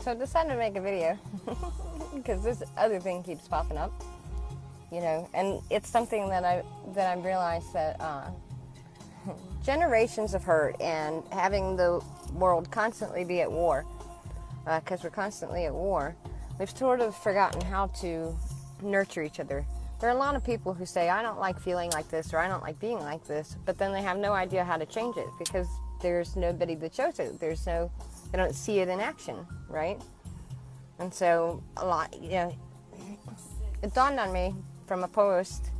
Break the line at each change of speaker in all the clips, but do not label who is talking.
So I decided to make a video because this other thing keeps popping up, you know, and it's something that I realized that generations of hurt and having the world constantly be at war, because we're constantly at war, we've sort of forgotten how to nurture each other. There are a lot of people who say, I don't like feeling like this, or I don't like being like this, but then they have no idea how to change it because there's nobody that shows it. They don't see it in action, right? And so it dawned on me from a post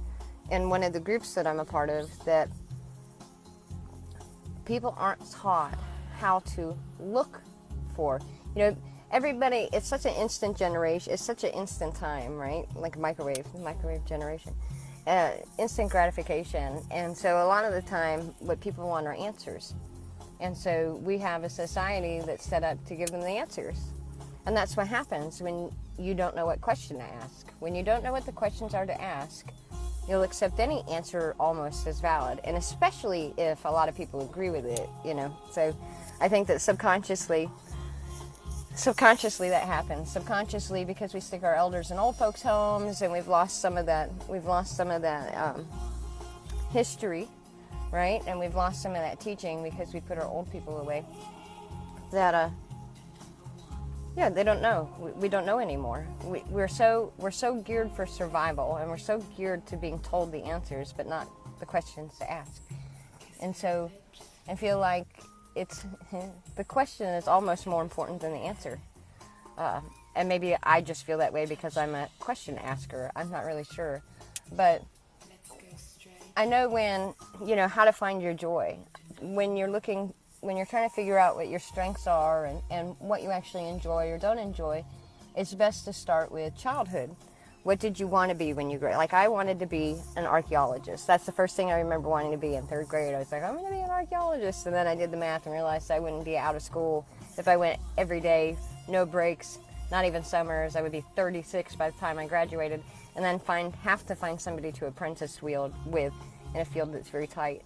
in one of the groups that I'm a part of that people aren't taught how to look for, everybody, it's such an instant generation, it's such an instant time, right? Like microwave generation. Instant gratification. And so a lot of the time, what people want are answers. And so we have a society that's set up to give them the answers. And that's what happens when you don't know what question to ask. When you don't know what the questions are to ask, you'll accept any answer almost as valid. And especially if a lot of people agree with it, So I think that subconsciously that happens. Subconsciously, because we stick our elders in old folks' homes, and we've lost some of that history, right? And we've lost some of that teaching because we put our old people away. That they don't know. We don't know anymore. We're so geared for survival, and we're so geared to being told the answers, but not the questions to ask. And so I feel like the question is almost more important than the answer. And maybe I just feel that way because I'm a question asker. I'm not really sure. But I know how to find your joy. When you're trying to figure out what your strengths are and what you actually enjoy or don't enjoy, it's best to start with childhood. What did you want to be when you grew up? Like, I wanted to be an archaeologist. That's the first thing I remember wanting to be in third grade. I was like, I'm going to be an archaeologist. And then I did the math and realized I wouldn't be out of school if I went every day, no breaks, not even summers. I would be 36 by the time I graduated, and then have to find somebody to apprentice with in a field that's very tight.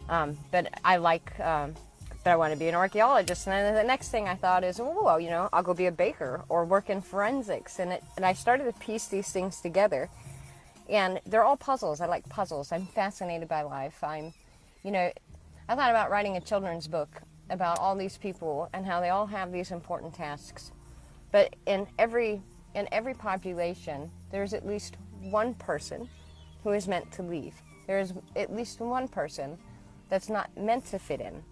But I want to be an archaeologist. And then the next thing I thought is, I'll go be a baker or work in forensics. And I started to piece these things together. And they're all puzzles. I like puzzles. I'm fascinated by life. I thought about writing a children's book about all these people and how they all have these important tasks. But in every population, there's at least one person who is meant to leave. There's at least one person that's not meant to fit in.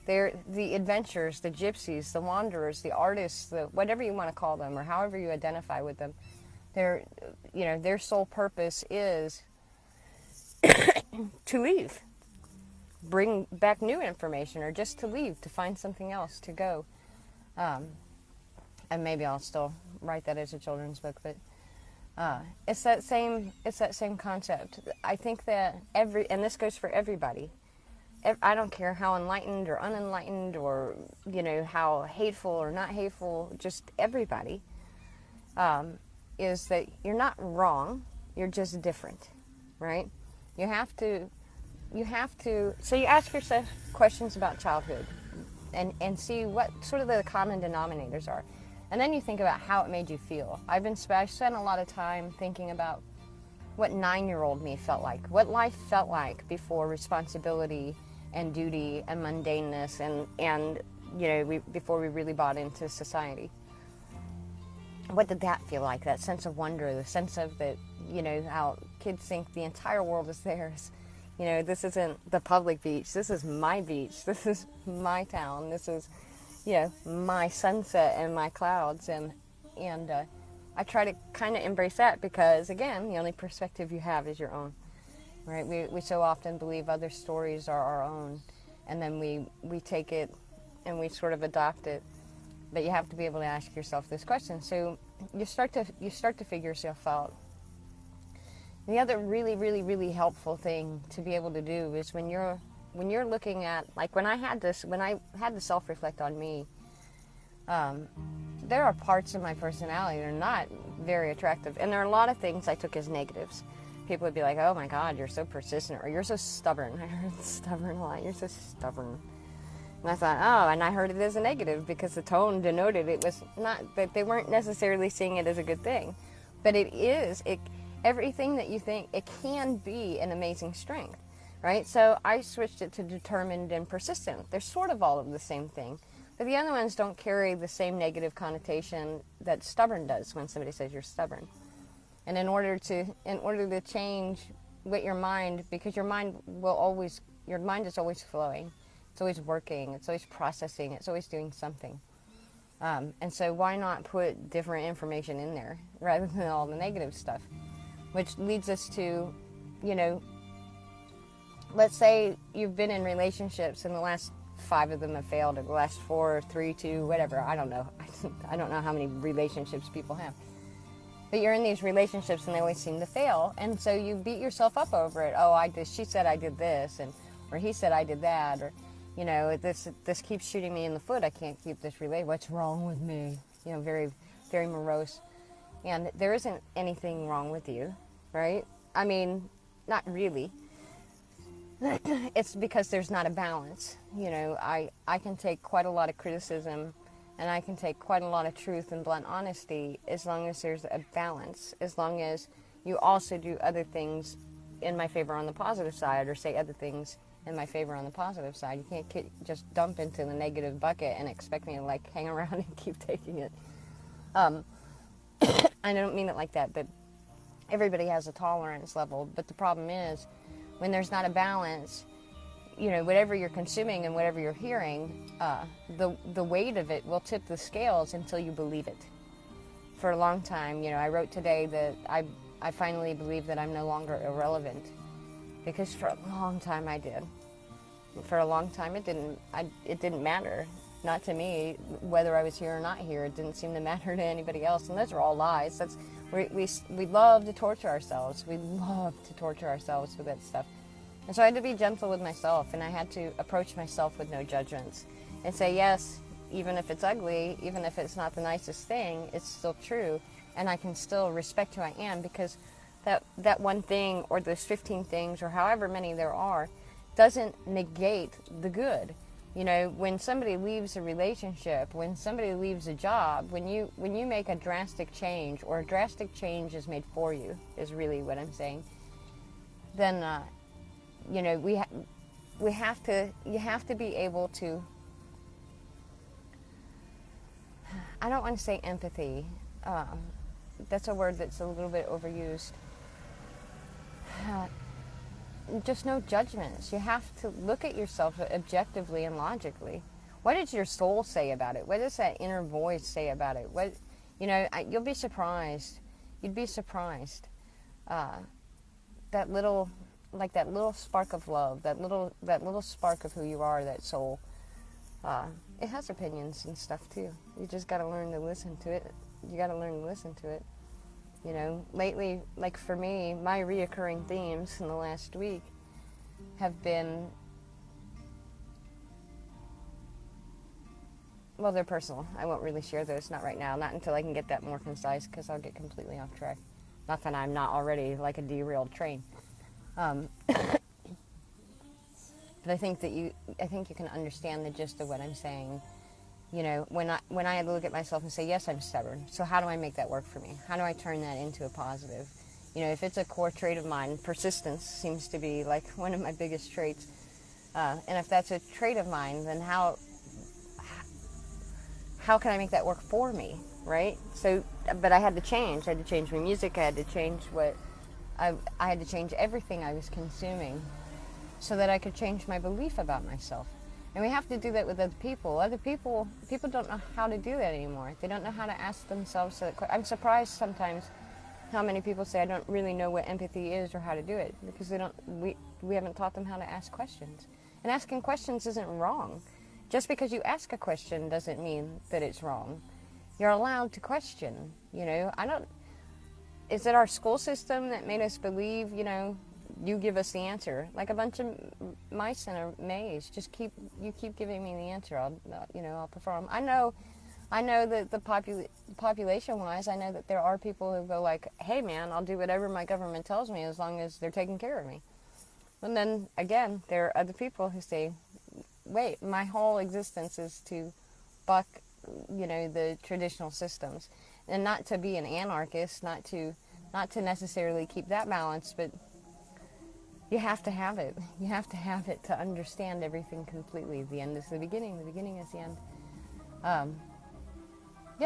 They're the adventurers, the gypsies, the wanderers, the artists, whatever you want to call them, or however you identify with them. Their sole purpose is to leave, bring back new information, or just to leave, to find something else, to go. And maybe I'll still write that as a children's book, but it's that same concept. I think that and this goes for everybody. I don't care how enlightened or unenlightened or, how hateful or not hateful, just everybody, is that you're not wrong, you're just different, right? You have to, so you ask yourself questions about childhood and see what sort of the common denominators are. And then you think about how it made you feel. I spent a lot of time thinking about what 9-year-old me felt like, what life felt like before responsibility and duty and mundaneness and before we really bought into society. What did that feel like? That sense of wonder, the sense of that, how kids think the entire world is theirs. This isn't the public beach. This is my beach. This is my town. This is, my sunset and my clouds. And I try to kind of embrace that because, again, the only perspective you have is your own. Right? We so often believe other stories are our own, and then we take it and we sort of adopt it. But you have to be able to ask yourself this question. So you start to figure yourself out. And the other really, really, really helpful thing to be able to do is when you're looking at, like when I had to self-reflect on me, there are parts of my personality that are not very attractive, and there are a lot of things I took as negatives. People would be like, oh my God, you're so persistent, or you're so stubborn. I heard stubborn a lot. You're so stubborn. And I thought, oh, and I heard it as a negative because the tone denoted it was not, that they weren't necessarily seeing it as a good thing. But it is, everything that you think, it can be an amazing strength, right? So I switched it to determined and persistent. They're sort of all of the same thing. But the other ones don't carry the same negative connotation that stubborn does when somebody says you're stubborn. And in order to change with your mind, because your mind is always flowing. It's always working. It's always processing. It's always doing something. And so why not put different information in there rather than all the negative stuff? Which leads us to, let's say you've been in relationships and the last 5 of them have failed, or the last 4, 3, 2, whatever. I don't know. I don't know how many relationships people have. But you're in these relationships and they always seem to fail. And so you beat yourself up over it. Oh, she said I did this, or he said I did that, or, this keeps shooting me in the foot. I can't keep this relationship. What's wrong with me? Very, very morose. And there isn't anything wrong with you, right? I mean, not really. It's because there's not a balance. I can take quite a lot of criticism, and I can take quite a lot of truth and blunt honesty as long as there's a balance, as long as you also do other things in my favor on the positive side, or say other things in my favor on the positive side. You can't just dump into the negative bucket and expect me to hang around and keep taking it. I don't mean it like that, but everybody has a tolerance level. But the problem is, when there's not a balance, whatever you're consuming and whatever you're hearing, the weight of it will tip the scales until you believe it. For a long time, I wrote today that I finally believe that I'm no longer irrelevant, because for a long time I did. For a long time it didn't matter, not to me, whether I was here or not here. It didn't seem to matter to anybody else, and those are all lies. We love to torture ourselves. We love to torture ourselves with that stuff. And so I had to be gentle with myself, and I had to approach myself with no judgments and say, yes, even if it's ugly, even if it's not the nicest thing, it's still true, and I can still respect who I am, because that one thing, or those 15 things, or however many there are, doesn't negate the good. When somebody leaves a relationship, when somebody leaves a job, when you make a drastic change, or a drastic change is made for you, is really what I'm saying, then you have to be able to, I don't want to say empathy, that's a word that's a little bit overused. Just no judgments. You have to look at yourself objectively and logically. What does your soul say about it? What does that inner voice say about it? You'll be surprised. You'd be surprised. That little spark of love, that little spark of who you are, that soul, it has opinions and stuff too. You just got to learn to listen to it. Lately, like for me, my reoccurring themes in the last week have been, well, they're personal. I won't really share those, not right now, not until I can get that more concise, because I'll get completely off track. Not that I'm not already like a derailed train. But I think you can understand the gist of what I'm saying. When I had to look at myself and say, yes, I'm stubborn, so how do I make that work for me? How do I turn that into a positive? If it's a core trait of mine, persistence seems to be like one of my biggest traits. And if that's a trait of mine, then how can I make that work for me, right? So, but I had to change. I had to change my music. I had to change I had to change everything I was consuming so that I could change my belief about myself. And we have to do that with other people. People don't know how to do that anymore. They don't know how to ask themselves that question. I'm surprised sometimes how many people say, I don't really know what empathy is or how to do it, because we haven't taught them how to ask questions. And asking questions isn't wrong. Just because you ask a question doesn't mean that it's wrong. You're allowed to question. Is it our school system that made us believe, you give us the answer, like a bunch of mice in a maze? You keep giving me the answer. I'll perform. I know that population-wise, I know that there are people who go like, hey man, I'll do whatever my government tells me as long as they're taking care of me. And then again, there are other people who say, wait, my whole existence is to buck, the traditional systems, and not to be an anarchist, not to necessarily keep that balance, but you have to have it. You have to have it to understand everything completely. The end is the beginning. The beginning is the end.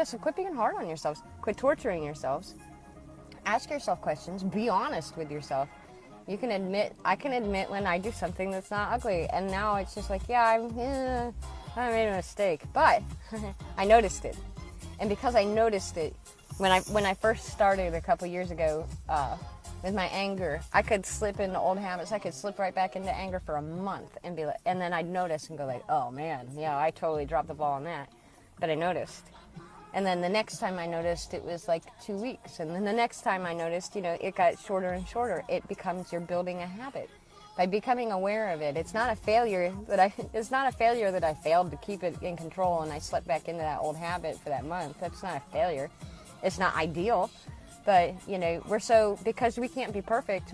So quit being hard on yourselves. Quit torturing yourselves. Ask yourself questions. Be honest with yourself. I can admit when I do something that's not ugly. And now it's just like, I made a mistake. But I noticed it. And because I noticed it, when I first started a couple years ago with my anger, I could slip into old habits. I could slip right back into anger for a month and be like, and then I'd notice and go like, oh man, I totally dropped the ball on that. But I noticed. And then the next time I noticed, it was like 2 weeks. And then the next time I noticed, it got shorter and shorter. It becomes, you're building a habit. By becoming aware of it, it's not a failure that I failed to keep it in control and I slipped back into that old habit for that month. That's not a failure. It's not ideal. But, because we can't be perfect,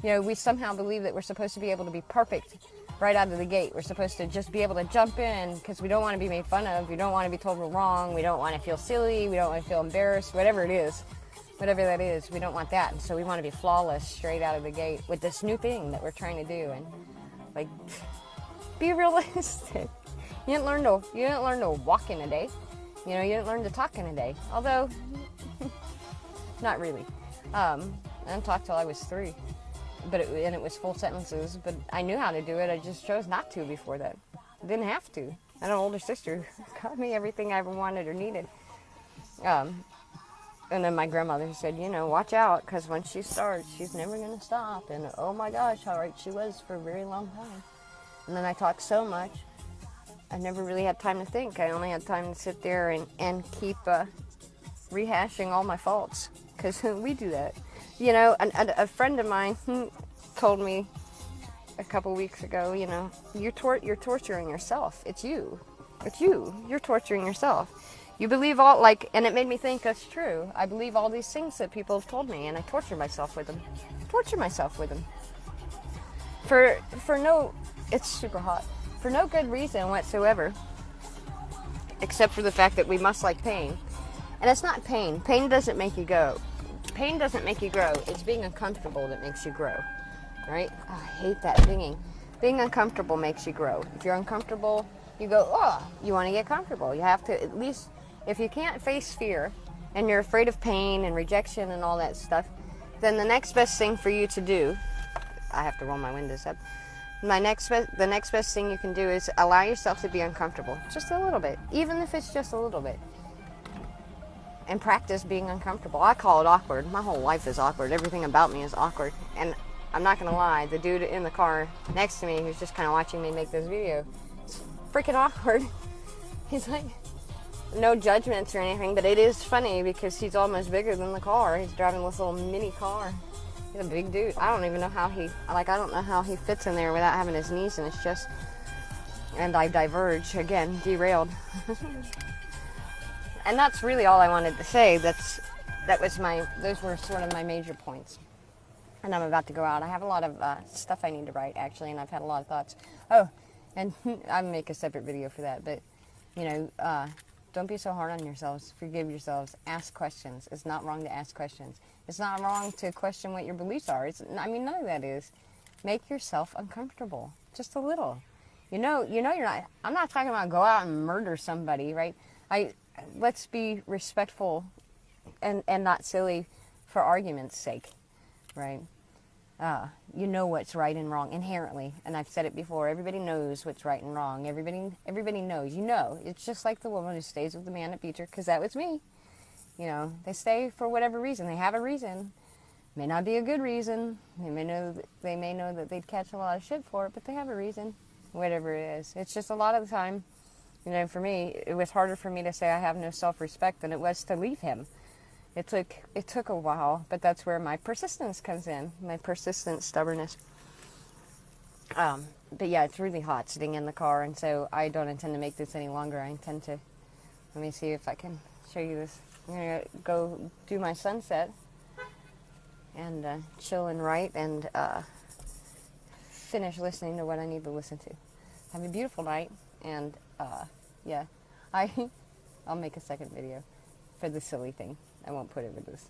we somehow believe that we're supposed to be able to be perfect right out of the gate. We're supposed to just be able to jump in because we don't want to be made fun of. We don't want to be told we're wrong. We don't want to feel silly. We don't want to feel embarrassed. Whatever it is, whatever that is, we don't want that. And so we want to be flawless straight out of the gate with this new thing that we're trying to do. And be realistic. You didn't learn to walk in a day. You didn't learn to talk in a day. Although, not really. I didn't talk till I was 3. And it was full sentences, but I knew how to do it. I just chose not to before that. I didn't have to. I had an older sister who got me everything I ever wanted or needed. And then my grandmother said, watch out, because when she starts, she's never going to stop. And oh my gosh, how right she was for a very long time. And then I talked so much, I never really had time to think. I only had time to sit there and keep rehashing all my faults, because we do that. A friend of mine told me a couple weeks ago, you're torturing yourself. It's you. You're torturing yourself. You believe and it made me think that's true. I believe all these things that people have told me, and I torture myself with them. It's super hot. For no good reason whatsoever, except for the fact that we must like pain. And it's not pain. Pain doesn't make you go. Pain doesn't make you grow. It's being uncomfortable that makes you grow, right? Oh, I hate that dinging. Being uncomfortable makes you grow. If you're uncomfortable, you go, you want to get comfortable. You have to, at least, if you can't face fear and you're afraid of pain and rejection and all that stuff, then the next best thing for you to do, I have to roll my windows up. The next best thing you can do is allow yourself to be uncomfortable, just a little bit, even if it's just a little bit. And practice being uncomfortable. I call it awkward. My whole life is awkward. Everything about me is awkward. And I'm not going to lie, the dude in the car next to me who's just kind of watching me make this video, it's freaking awkward. He's like, no judgments or anything, but it is funny because he's almost bigger than the car. He's driving this little mini car. He's a big dude. I don't even know how he fits in there without having his knees in his chest. And I diverge again, derailed. And that's really all I wanted to say. Those were sort of my major points. And I'm about to go out. I have a lot of stuff I need to write, actually, and I've had a lot of thoughts. Oh, and I'll make a separate video for that. But, don't be so hard on yourselves. Forgive yourselves. Ask questions. It's not wrong to ask questions. It's not wrong to question what your beliefs are. None of that is. Make yourself uncomfortable. Just a little. You're not. I'm not talking about go out and murder somebody, right? Let's be respectful and not silly for argument's sake, right? You know what's right and wrong inherently, and I've said it before. Everybody knows what's right and wrong. Everybody knows. It's just like the woman who stays with the man that beat her, because that was me. They stay for whatever reason. They have a reason. May not be a good reason. They may know that they'd catch a lot of shit for it, but they have a reason. Whatever it is, it's just a lot of the time. For me, it was harder for me to say I have no self-respect than it was to leave him. It took a while, but that's where my persistence comes in, my persistent stubbornness. But yeah, it's really hot sitting in the car, and so I don't intend to make this any longer. I intend to, let me see if I can show you this. I'm going to go do my sunset and chill and write and finish listening to what I need to listen to. have a beautiful night. And yeah, I I'll make a second video for the silly thing. I won't put it with this.